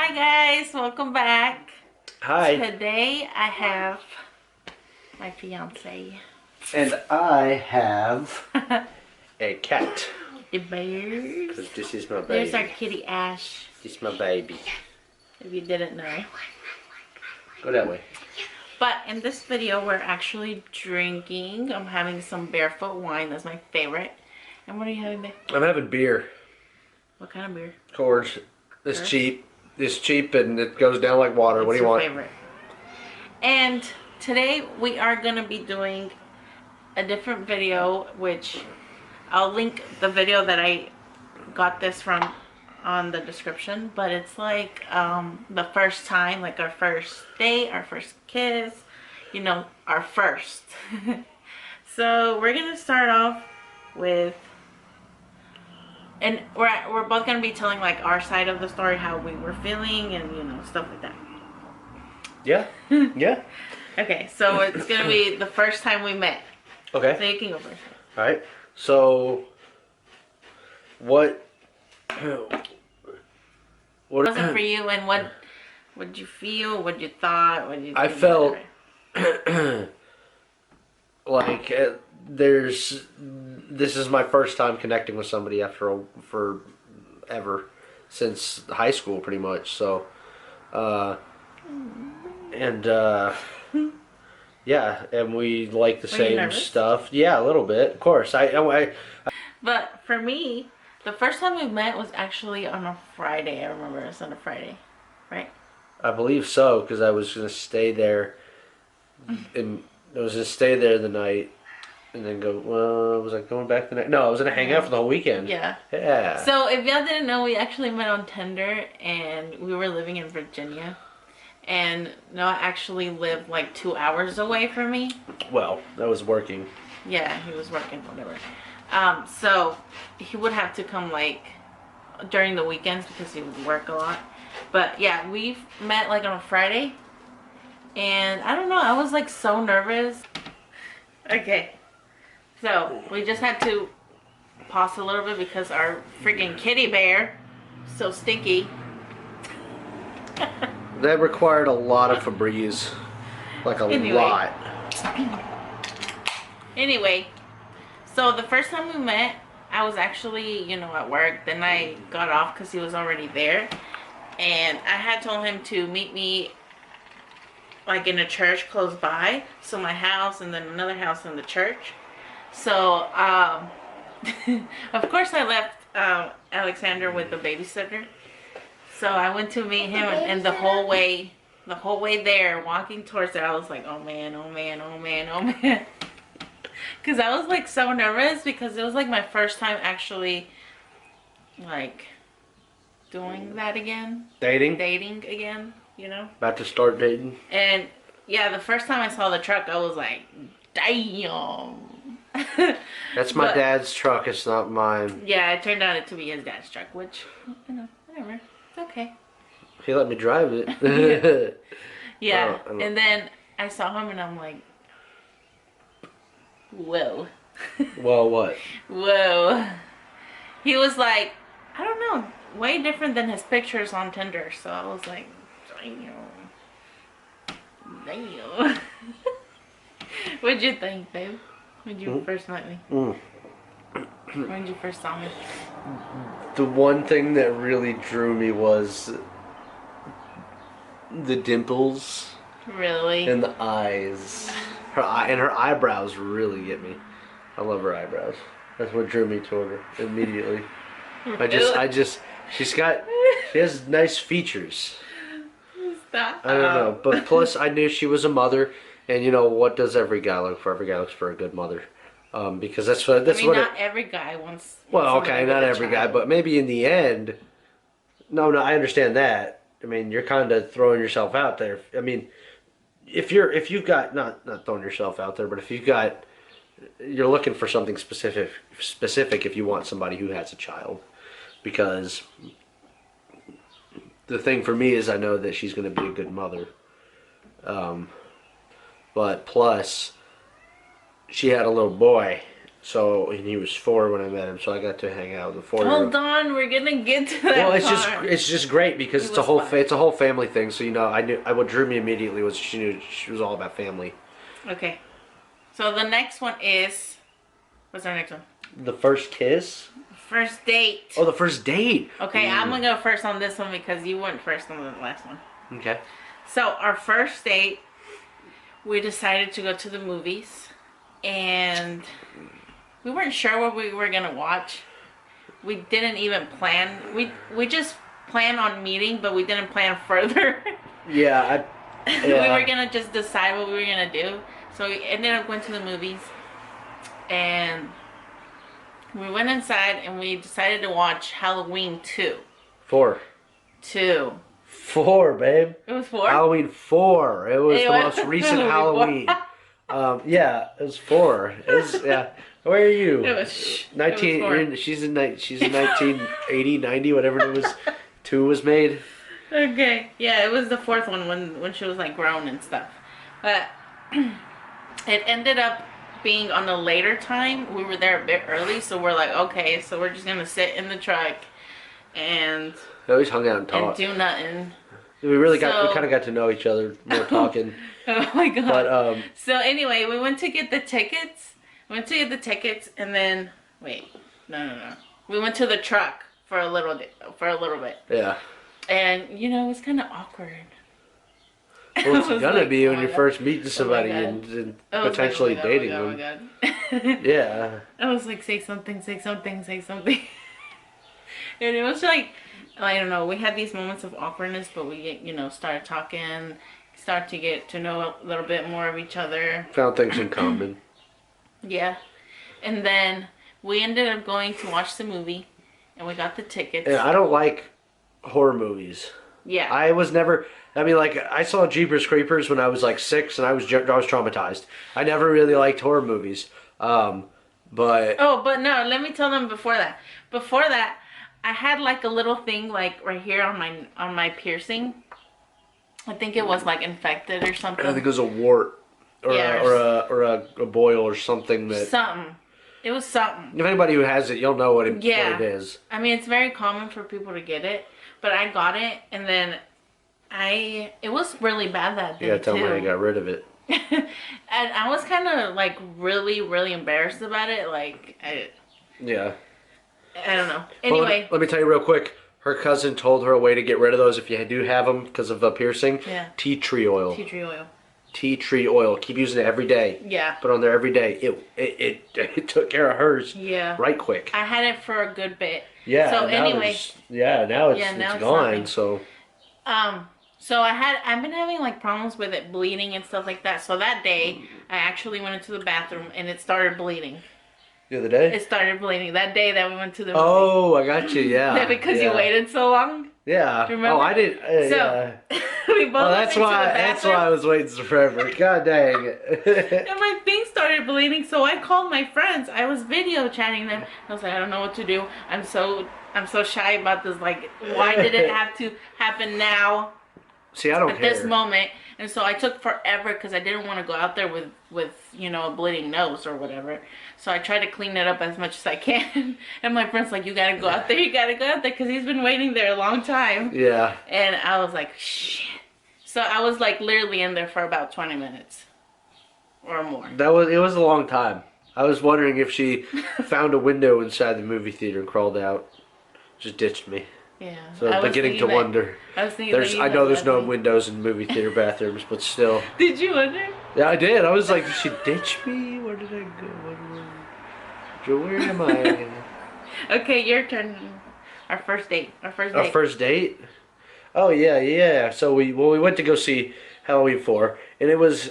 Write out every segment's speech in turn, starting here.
Hi guys, welcome back. Hi. Today I have my fiance. And I have a cat. The bears. Because this is my baby. There's our kitty Ash, This is my baby. if you didn't know. Go that way. But in this video we're actually drinking. I'm having some Barefoot wine, that's my favorite. And what are you having there? I'm having beer. What kind of beer? Coors. It's Coors? cheap. It's cheap and it goes down like water. What do you want? Favorite? And today we are going to be doing a different video, which I'll link the video that I got this from on the description. But it's like the first time, like our first date, our first kiss, you know, our first. So we're going to start off with, and we're both going to be telling like our side of the story, how we were feeling and, you know, stuff like that. Yeah. Yeah. Okay, so it's going to be the first time we met. Okay. So you can go first. Alright. So, what What was it for you, and what did you feel? What you thought? What did you think? I felt like this is my first time connecting with somebody after forever, since high school pretty much. So yeah, and we like the same stuff. Yeah, a little bit, of course. But for me, the first time we met was actually on a Friday. I remember it was on a Friday, right? I believe so, because I was gonna stay there, and I was gonna stay there the night, and then go. Well, was I going back the night? No, I was gonna hang out for the whole weekend. Yeah. Yeah. So if y'all didn't know, we actually met on Tinder, and we were living in Virginia, and Noah actually lived like 2 hours away from me. Well, I was working. Yeah, he was working, whatever. So he would have to come like during the weekends because he would work a lot. But yeah, we met like on a Friday, and I don't know, I was like so nervous. Okay, so we just had to pause a little bit because our freaking kitty bear is so stinky. That required a lot of Febreze, like a lot. Anyway, so the first time we met, I was actually, you know, at work. Then I got off because he was already there. And I had told him to meet me like in a church close by. So my house and then another house in the church. So, of course I left Alexander with the babysitter. So I went to meet him, and the whole way there, walking towards it, I was like, oh man, oh man, oh man, oh man. Because I was like so nervous because it was like my first time actually like doing that again. Dating again, you know? About to start dating. And yeah, the first time I saw the truck, I was like, damn. That's my dad's truck, it's not mine. Yeah, it turned out to be his dad's truck, which, you know, whatever. It's okay. He let me drive it. Yeah, and then I saw him and I'm like, whoa. Well, what? Whoa. He was like, I don't know, way different than his pictures on Tinder. So I was like, damn. Damn. What'd you think, babe? When you first met me? When you first saw me? The one thing that really drew me was the dimples. Really? And the eyes. Her eyebrows really get me. I love her eyebrows. That's what drew me toward her immediately. Really? She has nice features. Stop. I don't know, but plus I knew she was a mother, and you know what does every guy look for? Every guy looks for a good mother, because that's what. Not every guy wants. Well, okay, not every guy, but maybe in the end. No, I understand that. I mean, you're kind of throwing yourself out there. I mean, if you've got not throwing yourself out there, but if you're looking for something specific if you want somebody who has a child, because the thing for me is I know that she's going to be a good mother, but plus she had a little boy, So and he was 4 when I met him, so I got to hang out with the 4-year-old. Hold on, we're gonna get to that. Well, part. it's just great because It it's a was whole fun. it's a whole family thing. So what drew me immediately was she knew she was all about family. Okay. So the next one is, what's our next one? The first kiss. First date. Oh, the first date. Okay, I'm gonna go first on this one because you went first on the last one. Okay. So our first date, we decided to go to the movies, and we weren't sure what we were gonna watch. We didn't even plan. We just planned on meeting, but we didn't plan further. Yeah. We were gonna just decide what we were gonna do. So we ended up going to the movies, and we went inside and we decided to watch Halloween 2. 4. 2. 4, babe. It was 4? Halloween 4. It was It the was most recent Halloween Halloween. Yeah, it was 4. It was, yeah. Where are you? It was 19. It was She's in 1980, 90, whatever it was. 2 was made. 4. Okay. Yeah, it was the 4th one when she was like grown and stuff. But it ended up being on a later time. We were there a bit early, so we're like, okay, so we're just gonna sit in the truck and We always hung out and talked. do nothing. We kind of got to know each other more talking. Oh my god. But So anyway, we went to get the tickets. And then no. We went to the truck for a little bit. yeah. And it was kind of awkward. Well, it's I was gonna like, be oh when my you're God. first meeting somebody God. and I was potentially like, oh my God, dating oh them. my God. Yeah. I was like, say something. And it was like, I don't know, we had these moments of awkwardness, but we, started talking, started to get to know a little bit more of each other. Found things in common. Yeah. And then we ended up going to watch the movie, and we got the tickets. And I don't like horror movies. Yeah. I was never. I mean, like I saw Jeepers Creepers when I was like 6, and I was traumatized. I never really liked horror movies. But Oh, but no, let me tell them before that. Before that, I had like a little thing like right here on my piercing. I think it was like infected or something. I think it was a wart or Yeah, or a boil or something that. Something. It was something. If anybody who has it, you'll know what it is. I mean, it's very common for people to get it, but I got it, and then it was really bad that day You gotta tell too. me how you got rid of it. And I was kind of like really, really embarrassed about it. Like Yeah. I don't know. Well, Anyway, let me tell you real quick. Her cousin told her a way to get rid of those if you do have them because of a piercing. Yeah. Tea tree oil. tea tree oil. Tea tree oil. Keep using it every day. Yeah. Put on there every day. It took care of hers. Yeah. Right quick. I had it for a good bit. Yeah. So now anyway. now it's, Yeah, now it's it's gone. nothing. So. So I've been having like problems with it bleeding and stuff like that. So that day, I actually went into the bathroom and it started bleeding. The other day. It started bleeding that day that we went to the movie. Oh, I got you. Yeah. Because yeah. you waited so long. Yeah. Remember? Oh, I did. So Yeah. we both Oh, went that's into why. the That's bathroom, why I was waiting so forever. God dang it. and my thing started bleeding. So I called my friends. I was video chatting them. I was like, I don't know what to do. I'm so shy about this. Like, why did it have to happen now? See, I don't At care. this moment. And so I took forever because I didn't want to go out there with a bleeding nose or whatever. So I tried to clean it up as much as I can. And my friend's like, you gotta go out there, because he's been waiting there a long time. Yeah. And I was like, shit. So I was like literally in there for about 20 minutes or more. It was a long time. I was wondering if she found a window inside the movie theater and crawled out. Just ditched me. Yeah. So I I'm was beginning to thinking that- wonder. I was thinking that you I know had there's no left me. windows in movie theater bathrooms, but still. Did you wonder? Yeah, I did. I was like, did she ditch me? Where did I go? Where am I? Okay, your turn. Our first date. Our first date? Oh yeah. So we went to go see Halloween 4, and it was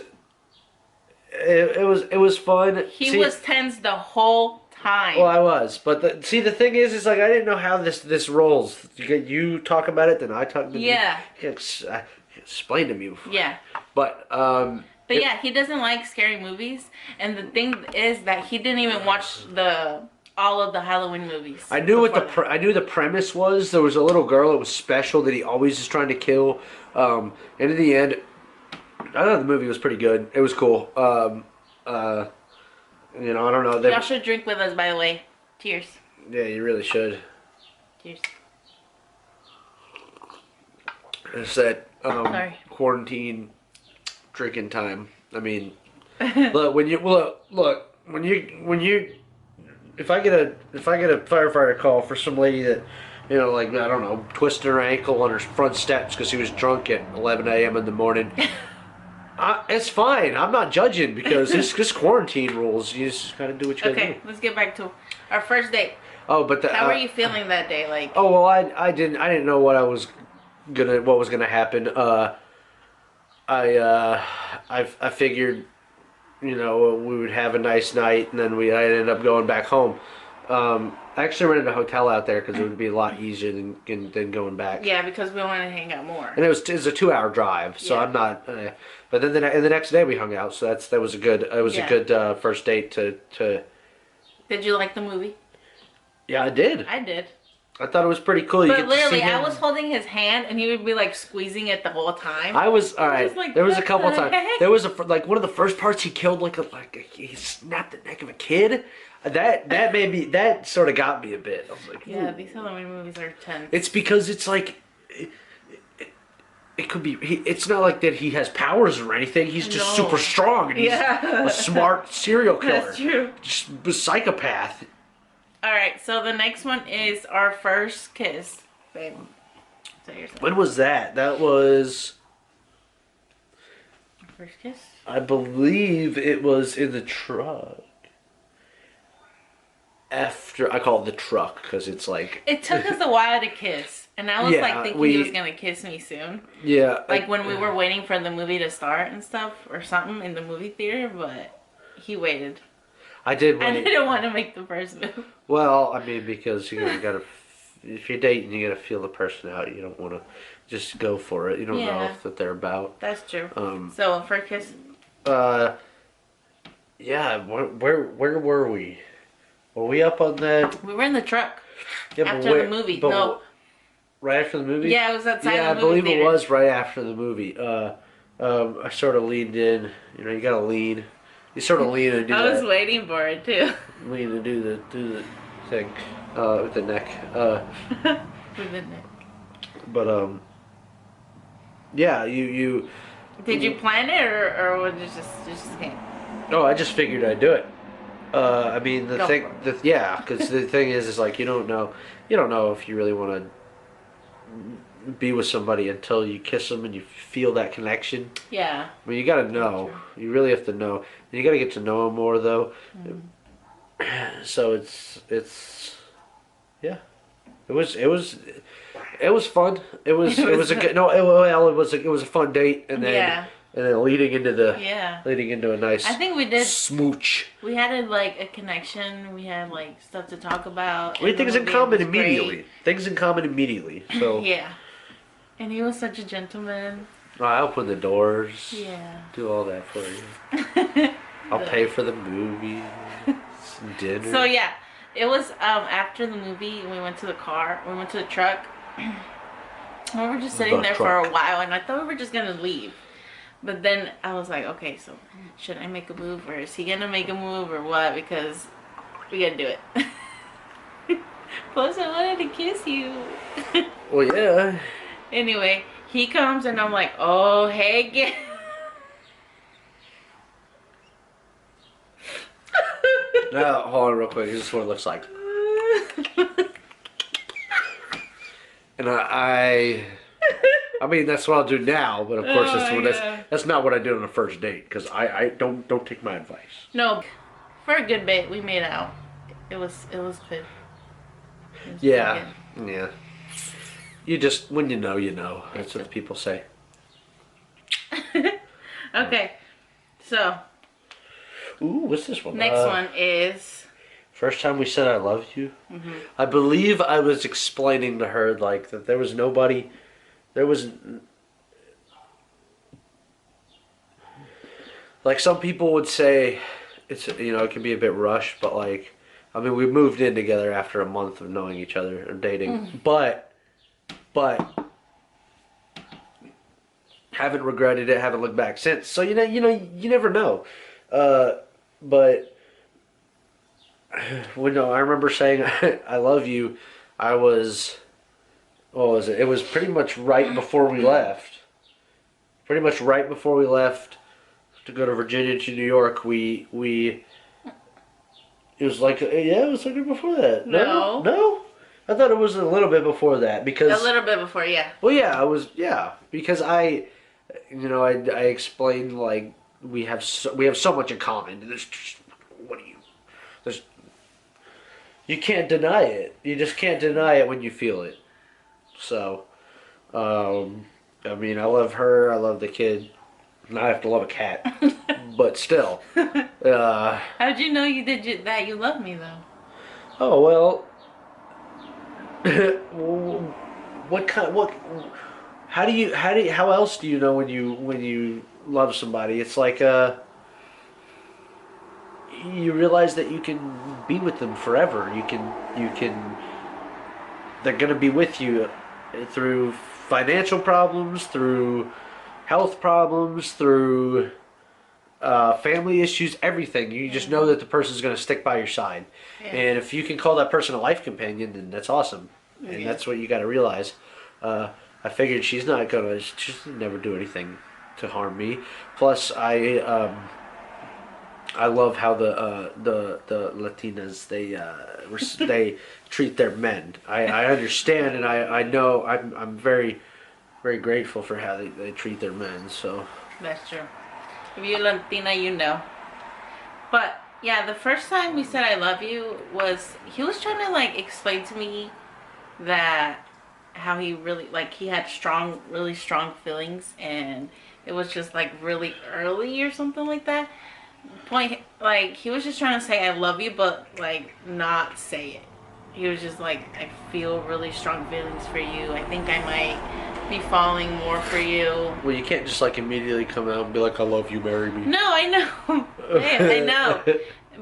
fun. He was tense the whole time. Well, I was, but the thing is like I didn't know how this rolls. You talk about it, then I talk. Yeah. Explain to me. Yeah. But yeah, he doesn't like scary movies, and the thing is that he didn't even watch all of the Halloween movies. I knew what before that. I knew the premise was. There was a little girl that was special that he always is trying to kill. And in the end, I thought the movie was pretty good. It was cool. You know, I don't know. Y'all should drink with us, by the way. Cheers. Yeah, you really should. Cheers. It's that Sorry. quarantine drinking time. I mean, look when you if I get a firefighter call for some lady that, you know, like, I don't know, twisted her ankle on her front steps because she was drunk at 11 a.m. in the morning. It's fine. I'm not judging because this quarantine rules. You just gotta do what you gotta do. Okay, let's get back to our first date. Oh, but How were you feeling that day? Like, oh well, I didn't know what was gonna happen. I figured, you know, we would have a nice night, and then I ended up going back home. I actually rented a hotel out there because it would be a lot easier than going back. yeah, because we want to hang out more. And it was a 2 hour drive, so Yeah. I'm not. But then the next day we hung out, so that was a good Yeah. a good first date to. Did you like the movie? Yeah, I did. I did. I thought it was pretty cool. You But get to literally, see I him. was holding his hand, and he would be like squeezing it the whole time. I was all right. like, There was a what couple the times. heck? There was like one of the first parts he killed he snapped the neck of a kid. That made me, that sort of got me a bit. I was like, Yeah, ooh. these Halloween movies are tense. It's because it's like it could be. It's not like that he has powers or anything. He's just No. super strong and he's Yeah. a smart serial killer. That's true. Just a psychopath. All right, so the next one is our first kiss, babe. Say yourself. When was that? That was, First kiss. I believe it was in the truck. After, I call it the truck because it's like. It took us a while to kiss, and I was Yeah, like thinking he was gonna kiss me soon. Yeah. Like when we were waiting for the movie to start and stuff, or something in the movie theater, but he waited. I did. I didn't want to make the first move. Well, I mean, because you gotta, if you're dating, you gotta feel the person out. You don't want to just go for it. You don't know Yeah. what they're about. That's true. Um, So first kiss. Yeah. Where were we? Were we up on that? We were in the truck Yeah, but after the movie. but No. right after the movie. Yeah, it was outside Yeah, I the movie believe theater. it was right after the movie. I sort of leaned in. You know, you gotta lean. You sort of lean and do I was that. waiting for it too. Lean and do the thing with the neck. With the neck. But yeah, you. Did you plan it or was it just came? Oh, I just figured I'd do it. I mean, Go yeah, because the thing is like you don't know if you really want to be with somebody until you kiss them and you feel that connection. Yeah. I mean, you gotta know. You really have to know. And you gotta get to know them more, though. So it's yeah. It was fun. It was a good it was a fun date, and then Yeah. and then leading Yeah. into a nice I think we did. smooch. We had like a connection. We had like stuff to talk about. We had and the things in movie common was immediately. great. Things in common immediately. So Yeah. And he was such a gentleman. I'll open the doors. Yeah. Do all that for you. I'll pay for the movie, dinner. So yeah, it was after the movie. We went to the car. We went to the truck. We were just sitting The there truck. for a while, and I thought we were just gonna leave. But then I was like, okay, so should I make a move, or is he gonna make a move, or what? Because we gotta do it. Plus, I wanted to kiss you. Well, yeah. Anyway, he comes, and I'm like, oh, hey, again. Now, hold on real quick. This is what it looks like. And I mean, that's what I'll do now. But of course, Oh my God. that's not what I did on a first date. Because I don't take my advice. No, for a good bit, we made out. It was good. It was Yeah, yeah. You just when you know, you know. That's what people say. pretty good. Okay, so Ooh, what's this one? next one is First time we said I love you. Mm-hmm. I believe I was explaining to her like that there was nobody. There was like some people would say it's it can be a bit rushed, but like I mean we moved in together after a month of knowing each other and dating, but haven't regretted it, haven't looked back since. So you never know. But Well, no, I remember saying I love you. I was, what was it? It was pretty much right before we left. Pretty much right before we left to go to Virginia to New York. We it was like yeah, it was like before that. No, No. no. I thought it was a little bit before that A because little bit before, yeah. well, yeah, I was yeah because I explained like we have so much in common. There's just, what do you there's you can't deny it. You just can't deny it when you feel it. So, I mean, I love her. I love the kid. Now I have to love a cat, but still. How'd you know you did that? You love me though. Oh well. What kind? What? How else do you know when you love somebody? It's like you realize that you can be with them forever. You can they're gonna be with you through financial problems, through health problems, through family issues, everything. You just know that the person's gonna stick by your side, Yeah. and if you can call that person a life companion, then that's awesome, and Yeah. that's what you got to realize. I figured she's never do anything to harm me. Plus, I love how the Latinas they treat their men. I understand and I know I'm very very grateful for how they treat their men. So That's true. If you're Latina, you know. But yeah, the first time we said I love you was he was trying to like explain to me that how he really like he had really strong feelings, and it was just like really early or something like that. Point like he was just trying to say I love you, but like not say it. He was just like, I feel really strong feelings for you. I think I might be falling more for you. well, you can't just like immediately come out and be like I love you, marry me. No, I know. I know.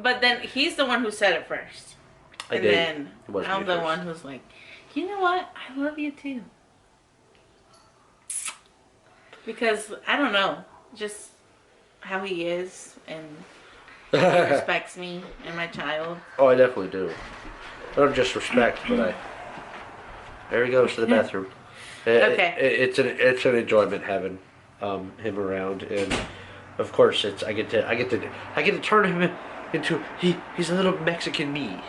But then he's the one who said it first. I And did. then It wasn't I'm me the first. one who's like, you know what? I love you too. Because I don't know, just how he is, and he respects me and my child. Oh, I definitely do. I don't just respect, but I. There he goes to the bathroom. Okay. It's an enjoyment having him around, and of course I get to turn him into he's a little Mexican me.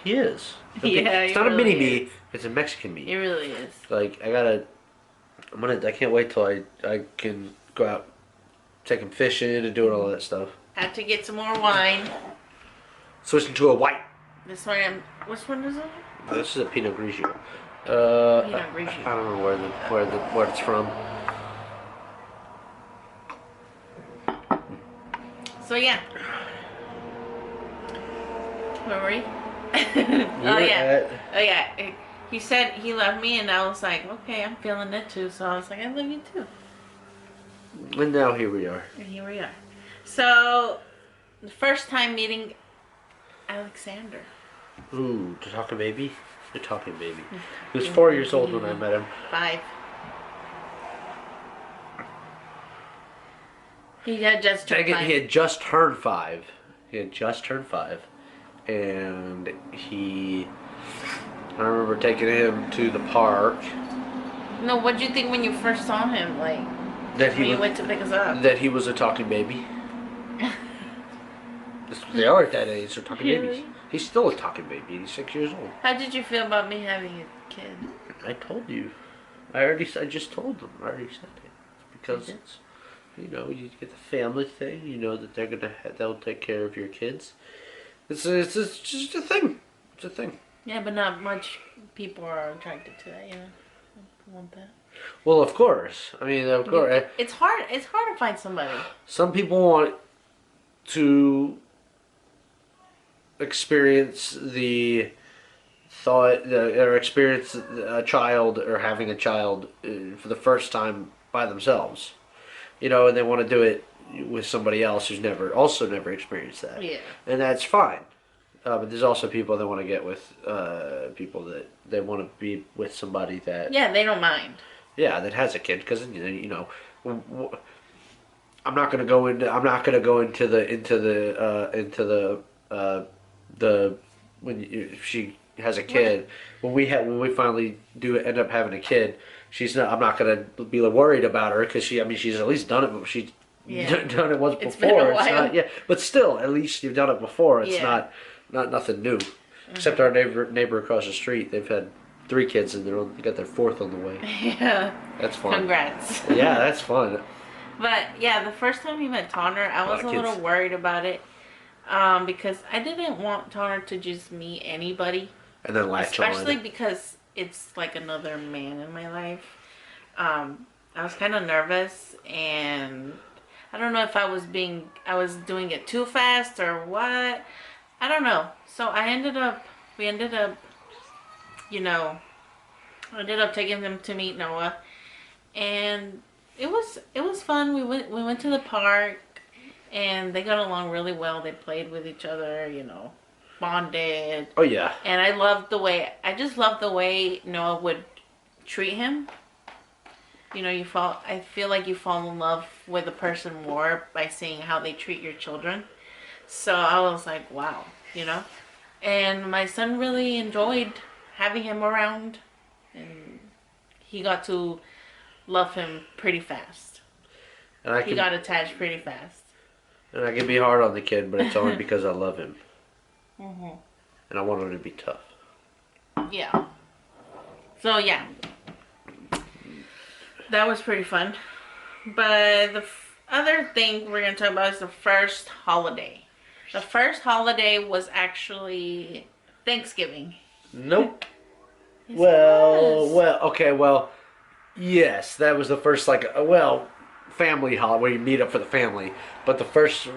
He is. Yeah, it's he not a mini really me. is. It's a Mexican He me. really is. Like I can't wait till I can go out, take him fishing and doing all that stuff. Have to get some more wine. Switching to a white. This one, which one is it? This is a Pinot Grigio. Pinot Grigio. I don't know where it's from. So yeah. Where were we? You Oh were yeah. Oh yeah. He said he loved me, and I was like, okay, I'm feeling it too. So I was like, I love you too. And now here we are. And here we are. So, the first time meeting Alexander. Ooh, the talking baby. The talking baby. He was 4 years old when I met him. 5. He had just turned 5. He had just turned 5. He had just turned 5, and I remember taking him to the park. No, what'd you think when you first saw him? Like, That he when you was, went to pick us up? that he was a talking baby. They are at that age. They're talking Really? babies. He's still a talking baby. He's 6 years old. How did you feel about me having a kid? I told you. I just told them. I already said it. Because You did? it's, you get the family thing. You know that they'll take care of your kids. It's just a thing. It's a thing. Yeah, but not much people are attracted to that, you know? Want that. Well, of course. I mean, of course. It's hard. It's hard to find somebody. Some people want to experience the thought or experience a child or having a child for the first time by themselves, and they want to do it with somebody else who's never experienced that. Yeah. And that's fine. But there's also people that want to get with people that they want to be with somebody that Yeah, they don't mind. that has a kid, because I'm not going to go into the the if she has a kid, when we finally do end up having a kid, she's not. I'm not gonna be worried about her because she's at least done it. But she's Yeah. done it once It's before. been a It's while. not, yeah, but still, at least you've done it before. It's Yeah. not nothing new. Except our neighbor across the street, they've had 3 kids and they got their 4th on the way. Yeah. That's fun. Congrats. Yeah, that's fun. But yeah, the first time we met Tonner, I was a little kids. worried about it. Because I didn't want Tonner to just meet anybody. And then latch Especially on. because it's like another man in my life. I was kind of nervous, and I don't know if I was doing it too fast or what. I don't know. So we ended up, I ended up taking them to meet Noah, and it was fun. We went to the park, and they got along really well. They played with each other, bonded. Oh yeah. And I just loved the way Noah would treat him. I feel like you fall in love with a person more by seeing how they treat your children. So I was like, wow, And my son really enjoyed having him around, and he got to love him pretty fast. And He got attached pretty fast. And I can be hard on the kid, but it's only because I love him. Hmm. And I want him to be tough. Yeah. So yeah, that was pretty fun. But the other thing we're gonna talk about is the first holiday. The first holiday was actually Thanksgiving. Nope. Yes, it was. Okay, yes, that was the first, family holiday where you meet up for the family. But the first,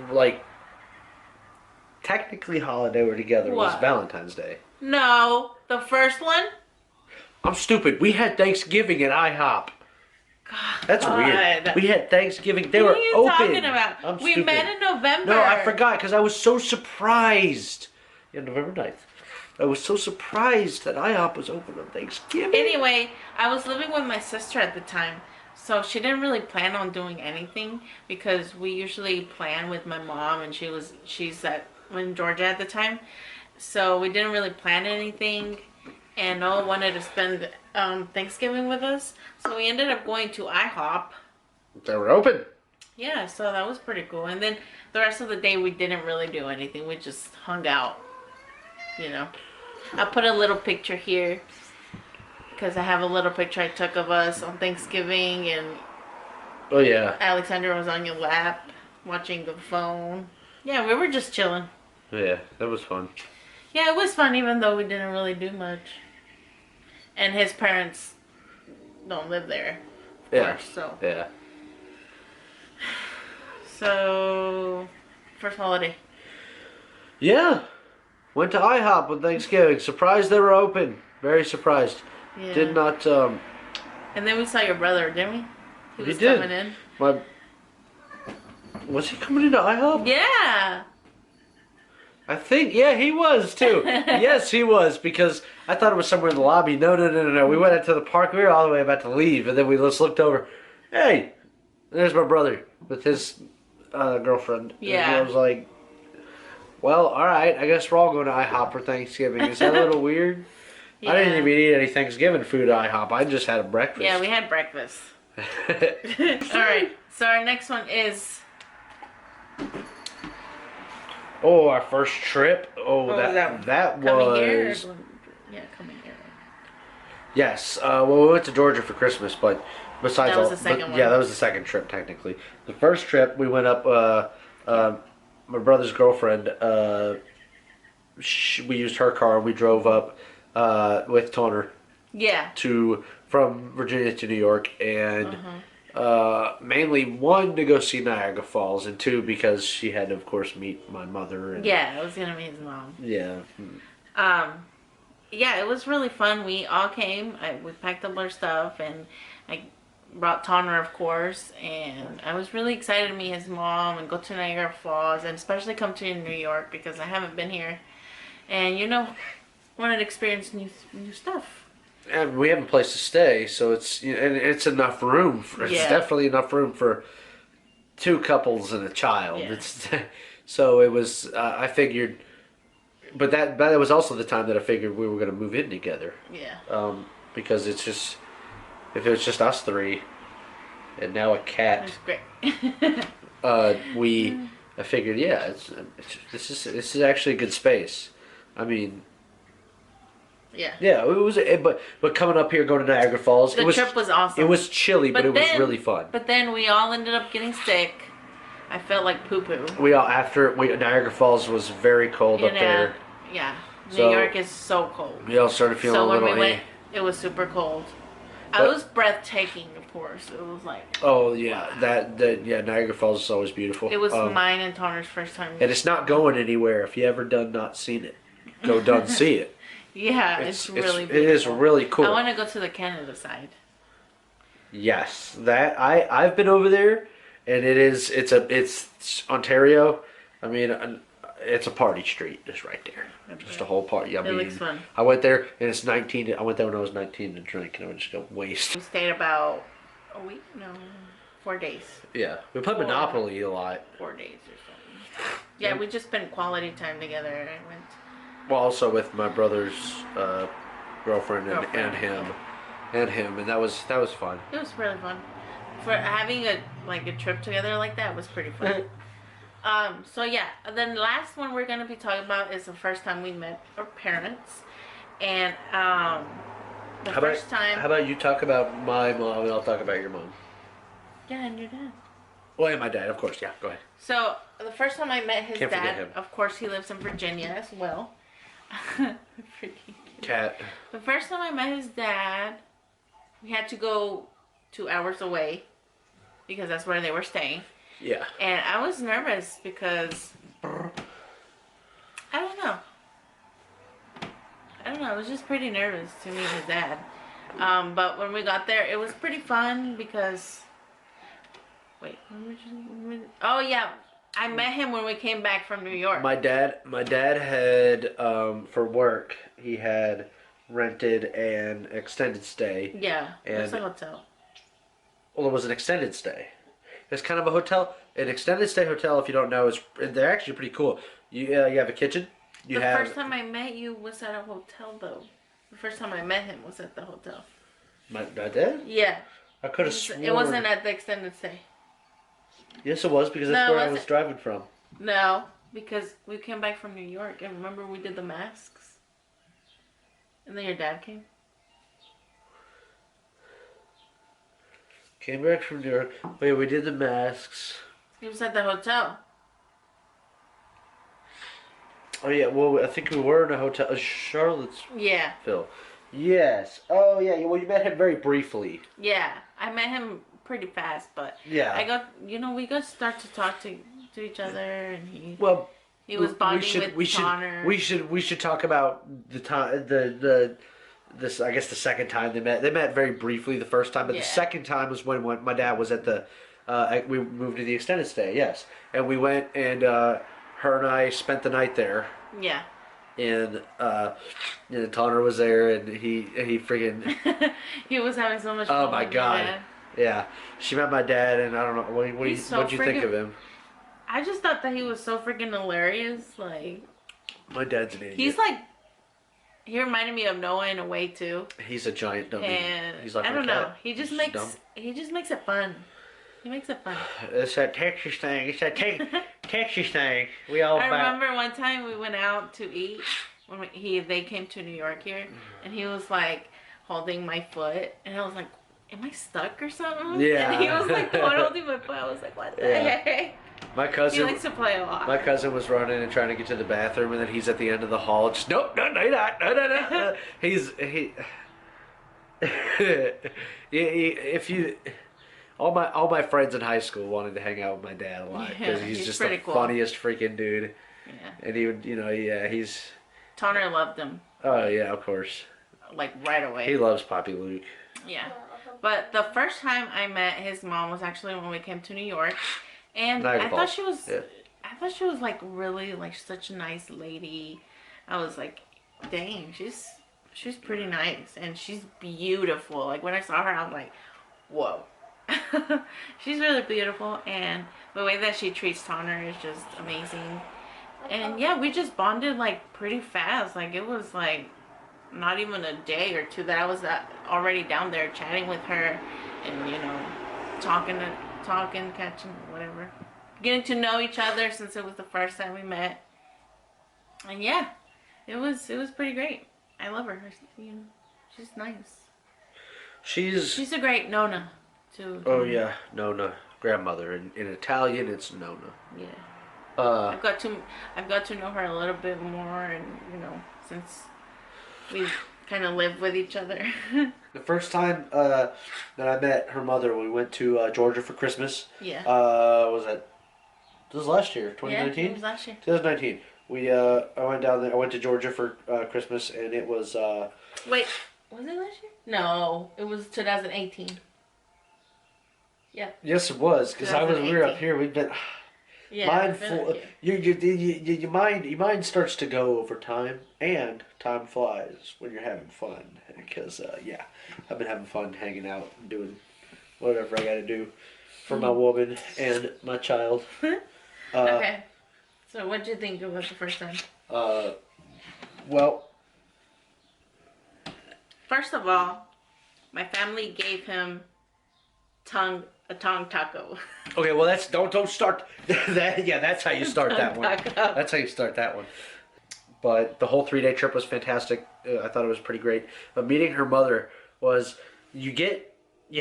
technically holiday we're together was What? Valentine's Day. No, the first one. I'm stupid. We had Thanksgiving at IHOP. God. That's weird. We had Thanksgiving. They What were are you open. talking about? I'm We stupid. met in November. No, I forgot because I was so surprised. Yeah, November 9th. I was so surprised that IHOP was open on Thanksgiving. Anyway, I was living with my sister at the time, so she didn't really plan on doing anything because we usually plan with my mom, and she's in Georgia at the time, so we didn't really plan anything. And Noah wanted to spend Thanksgiving with us, so we ended up going to IHOP. They were open. Yeah, so that was pretty cool. And then the rest of the day we didn't really do anything. We just hung out, I put a little picture here because I have a little picture I took of us on Thanksgiving, and Oh, yeah. Alexandra was on your lap watching the phone. Yeah, we were just chilling. Yeah, that was fun. Yeah, it was fun even though we didn't really do much. And his parents don't live there, of Yeah. course, so. Yeah. So, first holiday. Yeah. Went to IHOP on Thanksgiving. Surprised they were open. Very surprised. Yeah. Did not, And then we saw your brother, didn't we? He was did. coming in. Was he coming into IHOP? Yeah. I think, yeah, he was too. Yes, he was, because I thought it was somewhere in the lobby. No. We went out to the park. We were all the way about to leave, and then we just looked over. Hey, there's my brother with his girlfriend. Yeah. And I was like, well, all right, I guess we're all going to IHOP for Thanksgiving. Is that a little weird? I didn't even eat any Thanksgiving food at IHOP. I just had a breakfast. Yeah, we had breakfast. All right. So our next one is. Oh, our first trip. Oh, that coming was. here. Yeah, coming here. Yes. Well, we went to Georgia for Christmas, but besides That was the second one. yeah, that was the second trip technically. The first trip we went up. My brother's girlfriend. We used her car. And we drove up with Toner Yeah. from Virginia to New York, and Mm-hmm. mainly one to go see Niagara Falls, and two because she had to, of course, meet my mother. And, Yeah, I was gonna meet his mom. Yeah. Yeah, it was really fun. We all came. We packed up our stuff, and I brought Tonner, of course. And I was really excited to meet his mom and go to Niagara Falls, and especially come to New York because I haven't been here. And wanted to experience new stuff. And we have a place to stay, so it's and it's enough room. It's Yeah. definitely enough room for 2 couples and a child. Yeah. So it was. I figured but that was also the time that I figured we were going to move in together. Yeah. Because it's just, if it was just us three, and now a cat, It's great. I figured, yeah, this is actually a good space. I mean, Yeah. yeah, but coming up here, going to Niagara Falls, The trip was awesome. It was chilly, but it was really fun. But then we all ended up getting sick. I felt like poo poo. Niagara Falls was very cold up there. Yeah. New So- York is so cold. We all started feeling So a when little. we went, it was super cold. It But- was breathtaking, of course. It was like, Oh yeah, Niagara Falls is always beautiful. it was mine and Tanner's first time. And it's not going anywhere. If you ever done not seen it, go done see it. Yeah, it's really it is beautiful. really cool. I want to go to the Canada side. Yes, that I've been over there, and it's Ontario. I mean, it's a party street just right there. Just a whole party. I mean, looks fun. I went there and it's 19. I went there when I was 19 to drink, and I would just go waste. We stayed about a week, no, 4 days. Yeah, we played Monopoly a lot. 4 days or something. Yeah, we just spent quality time together. I went. Well, also with my brother's girlfriend and him, and that was fun. It was really fun. For having a trip together like that was pretty fun. So yeah, then the last one we're gonna be talking about is the first time we met our parents, and the first time. How about you talk about my mom and I'll talk about your mom. Yeah, and your dad. Well, and my dad, of course. Yeah, go ahead. So the first time I met his Can't forget dad, him. of course he lives in Virginia as well. Cat. The first time I met his dad, we had to go 2 hours away because that's where they were staying. Yeah. And I was nervous because I don't know. I was just pretty nervous to meet his dad. But when we got there, it was pretty fun because. Wait, oh yeah, I met him when we came back from New York. My dad had for work he had rented an extended stay. Yeah, it was a And- hotel. Well, it was an extended stay. It's kind of a hotel. An extended stay hotel, if you don't know, they're actually pretty cool. You have a kitchen. The first time I met you was at a hotel, though. The first time I met him was at the hotel. My dad? Yeah. I could have sworn. It wasn't at the extended stay. Yes, it was because that's No, it where I was wasn't. driving from. No, because we came back from New York, and remember we did the masks? And then your dad came? Came back from New York. Wait, we did the masks. He was at the hotel. Oh yeah, well I think we were in a hotel, Charlottesville. Yeah. Yes. Oh yeah. Well, you met him very briefly. Yeah. I met him pretty fast, but Yeah. we got to start to talk to each other, and he Well, was bonding with Connor. We should talk about the time this I guess the second time they met. They met very briefly the first time, but Yeah. the second time was when my dad was at the we moved to the extended stay. Yes, and we went and her and I spent the night there. Yeah. And Tanner was there, and he freaking He was having so much fun. oh my with god, Dad. yeah. She met my dad, and I don't know what'd you think freaking- of him? I just thought that he was so freaking hilarious. Like, My dad's an idiot. he's like, he reminded me of Noah in a way too. He's a giant dummy. And He's like I my don't cat. know. He just He's makes dumb. it fun. He makes it fun. It's that Texas thing. It's that Texas thing. We all I about. remember one time we went out to eat when they came to New York here, and he was like holding my foot, and I was like, "Am I stuck or something?" Yeah. And he was like holding my foot. I was like, "What the Yeah. heck?" My He cousin. likes to play a lot. My cousin was running and trying to get to the bathroom, and then he's at the end of the hall. Just nope, no, you're not. No. he. If you. All my friends in high school wanted to hang out with my dad a lot because Yeah, he's he's just the pretty cool. funniest freaking dude, Yeah. and he would, he's. Tanner loved him Oh yeah, of course. like right away. He loves Poppy Luke. Yeah. But the first time I met his mom was actually when we came to New York, and Niagara I thought Falls. she was, Yeah. I thought she was like really like such a nice lady. I was like, dang, she's pretty nice and she's beautiful. Like when I saw her, I was like, whoa. She's really beautiful, and the way that she treats Tanner is just amazing. And yeah, we just bonded like pretty fast. Like it was like not even a day or two that I was already down there chatting with her, and talking, catching whatever, getting to know each other since it was the first time we met. And yeah, it was pretty great. I love her. She's nice. She's a great Nona too. Oh yeah, Nona, grandmother. In Italian, it's Nona. Yeah. Uh, I've got to know her a little bit more, and since we've kind of lived with each other. the first time that I met her mother, we went to Georgia for Christmas. Yeah. Was that? This was last year, Yeah, 2019. it was last year. 2019. I went down there. I went to Georgia for Christmas, and it was. Wait, was it last year? No, it was 2018. Yeah. Yes, it was because we were up 2018. here. We've been. Yeah. Mind I've been full. here. Your mind starts to go over time, and time flies when you're having fun. Because yeah, I've been having fun hanging out and doing whatever I got to do for my woman and my child. Okay. So what did you think about the first time? Well, First of all, my family gave him a tongue taco. okay. Well, don't start that. Yeah, that's how you start that one. Tongue taco. That's how you start that one. But the whole 3-day trip was fantastic. I thought it was pretty great. But meeting her mother was you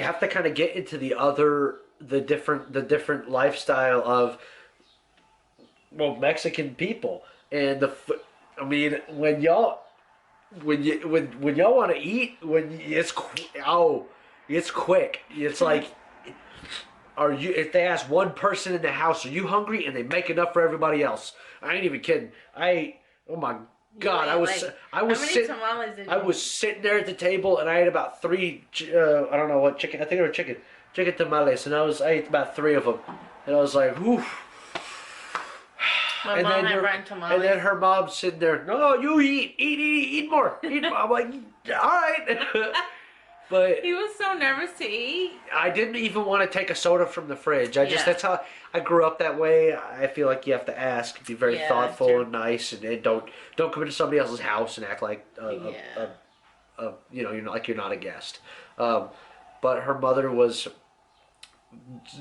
have to kind of get into the different lifestyle of Mexican people and I mean when y'all when y'all want to eat it's quick. It's like if they ask one person in the house, are you hungry? And they make enough for everybody else. I ain't even kidding. Oh my God! Wait, I was how many tamales did you I was sitting there at the table, and I ate about 3. I don't know what chicken. I think they were chicken tamales, and I ate about 3 of them, and I was like, whew. My And mom then had her- run tamales. And then her mom's sitting there. No, you eat more. Eat more. I'm like, all right. But He was so nervous to eat. I didn't even want to take a soda from the fridge. Yeah. That's how I grew up that way. I feel like you have to ask, be very Yeah, that's thoughtful true. and nice, and don't come into somebody else's house and act like Yeah. you're not a guest. But her mother was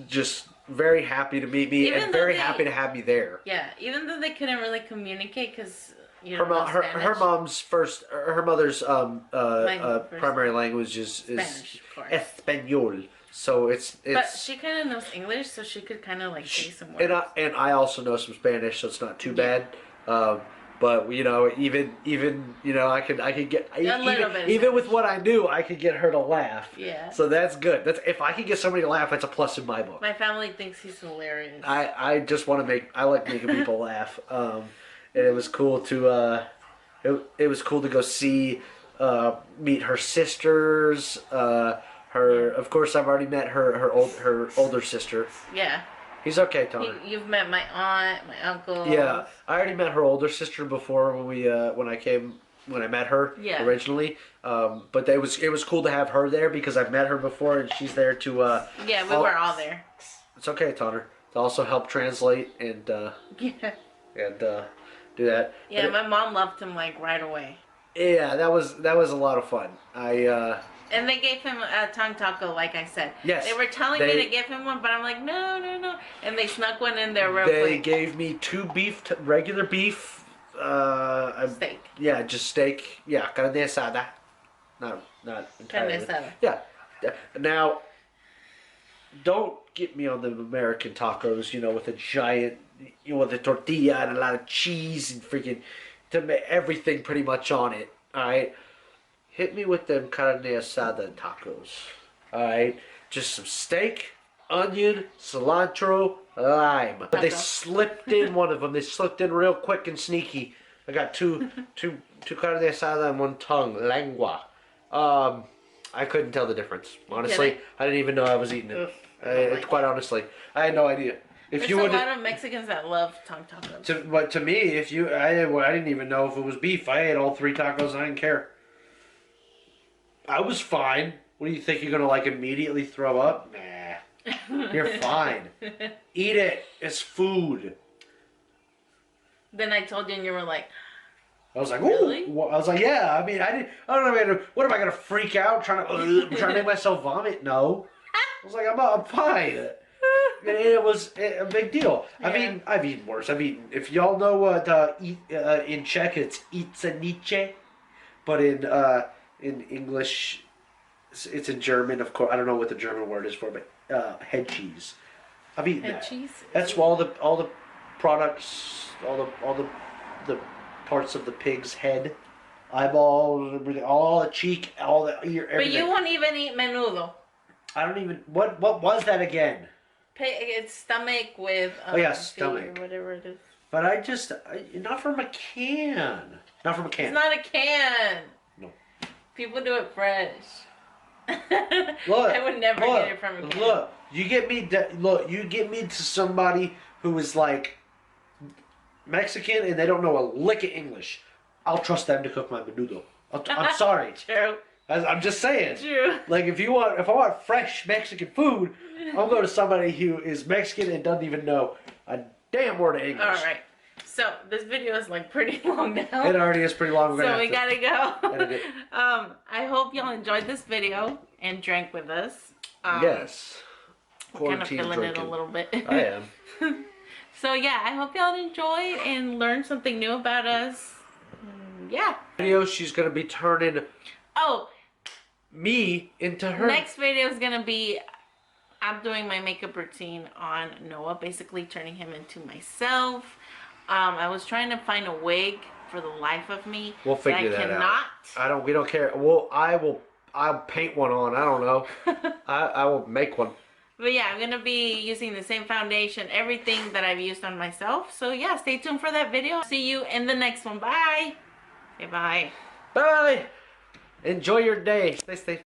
just very happy to meet me Even and though very they- happy to have me there. Yeah, even though they couldn't really communicate because Her mother's Language first. primary language is Spanish, of course. Espanol. So it's But she kind of knows English, so she could kind of like say some words. and I also know some Spanish, so it's not too bad. But even I could get little bit of even with what I knew, I could get her to laugh. Yeah. So that's good. If I could get somebody to laugh, that's a plus in my book. My family thinks he's hilarious. I just want to I like making people laugh. And it was cool to it was cool to go meet her sisters. Of course I've already met her older sister. Yeah. He's okay, Tony. You've met my aunt, my uncle. Yeah, I already met her older sister before when I met her Yeah. originally. But it was cool to have her there because I've met her before and she's there to. Yeah, we were all there. It's okay, Tonner. To also help translate and Yeah. do that. Yeah, But my mom loved him like right away. yeah, that was a lot of fun. And they gave him a tongue taco, like I said. Yes, They were telling me they- to give him one, but I'm like, no, no, no. And they snuck one in there real They quick. gave me 2 regular beef. Steak. Yeah, just steak. Yeah, carne asada. Not entirely. Carne asada. Yeah. Now, don't get me on the American tacos. With a giant, with a tortilla and a lot of cheese and freaking everything pretty much on it. All right. Hit me with them carne asada tacos. All right. Just some steak, onion, cilantro, lime. But they slipped in one of them. They slipped in real quick and sneaky. I got two carne asada and 1 tongue, lengua. I couldn't tell the difference. Honestly, Kidding? I didn't even know I was eating it. Quite honestly, I had no idea. If There's you a would, lot of Mexicans that love tongue tacos. but to me, I didn't even know if it was beef. I ate all 3 tacos. I didn't care. I was fine. What do you think? You're gonna immediately throw up? Nah, you're fine. Eat it. It's food. Then I told you, and you were like, I was like, Really? ooh. I was like, yeah. I mean, I don't know. What am I gonna freak out trying to make myself vomit? No. I was like, I'm fine. And it was a big deal. Yeah. I mean, I've eaten worse. I mean, if y'all know what in Czech it's Itzanice, but in English it's in German. Of course, I don't know what the German word is for, but head cheese. I've eaten Head that. cheese? That's all the products, all the parts of the pig's head, eyeballs, everything, all the cheek, all the ear, But everything. you won't even eat menudo. I don't even. What was that again? It's stomach with Oh, yeah, feet stomach. or whatever it is. But not from a can. Not from a can. It's not a can. No. People do it fresh. Look, I would never get it from a can. Look, you get me to somebody who is like Mexican and they don't know a lick of English. I'll trust them to cook my menudo. I'm sorry. True. I'm just saying. True. Like if I want fresh Mexican food, I'll go to somebody who is Mexican and doesn't even know a damn word of English. All right. So this video is like pretty long now. It already is pretty long. So we gotta go. edit it. I hope y'all enjoyed this video and drank with us. Yes. Kind of Quarantine feeling drinking. it a little bit. I am. So yeah, I hope y'all enjoyed and learned something new about us. Yeah. Video. She's gonna be turning Oh, me into her. next video is gonna be I'm doing my makeup routine on Noah, basically turning him into myself. I was trying to find a wig for the life of me. We'll but figure that out. We don't care. I'll paint one on. I don't know. I will make one. But yeah, I'm gonna be using the same foundation, everything that I've used on myself. So yeah, stay tuned for that video. See you in the next one. Bye. Okay, bye. Bye. Enjoy your day. Stay safe.